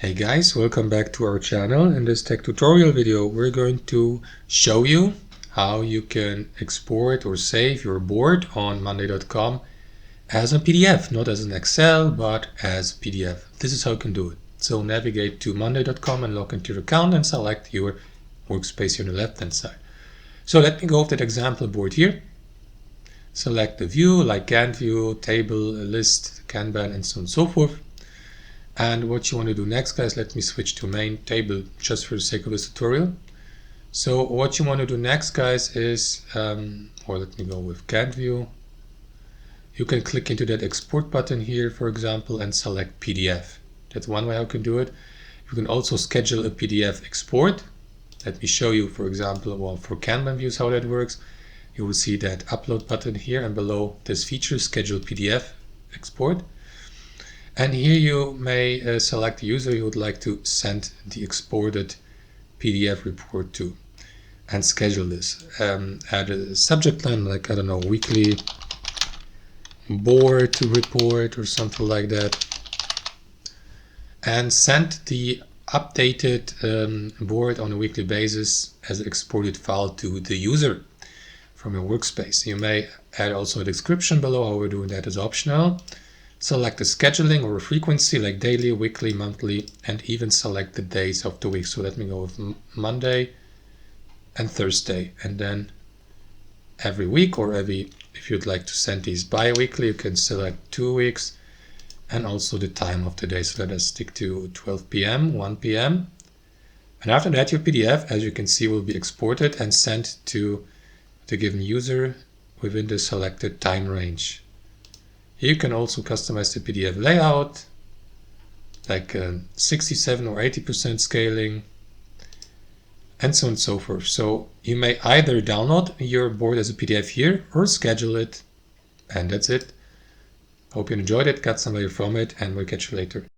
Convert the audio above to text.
Hey guys, welcome back to our channel. In this tech tutorial video, we're going to show you how you can export or save your board on monday.com as a PDF, not as an Excel, but as PDF. This is how you can do it. So navigate to monday.com and log into your account and select your workspace here on the left-hand side. So let me go with that example board here. Select the view like Gantt view, table, list, Kanban, and so on and so forth. And what you want to do next, guys, let me switch to main table just for the sake of this tutorial. So what you want to do next, guys, is, or let me go with Gantt view. You can click into that export button here, for example, and select PDF. That's one way how you can do it. You can also schedule a PDF export. Let me show you, for example, well, for Kanban views, how that works. You will see that upload button here, and below this feature, schedule PDF export. And here you may select the user you would like to send the exported PDF report to and schedule this. Add a subject line like, I don't know, weekly board report or something like that. And send the updated board on a weekly basis as an exported file to the user from your workspace. You may add also a description below. How we're doing that is optional. Select a scheduling or a frequency like daily, weekly, monthly, and even select the days of the week. So let me go with Monday and Thursday, and then every week, or if you'd like to send these bi-weekly, you can select 2 weeks and also the time of the day. So let us stick to 12 p.m., 1 p.m. And after that, your PDF, as you can see, will be exported and sent to the given user within the selected time range. You can also customize the PDF layout, like 67 or 80% scaling, and so on and so forth. So you may either download your board as a PDF here or schedule it. And that's it. Hope you enjoyed it, got some value from it, and we'll catch you later.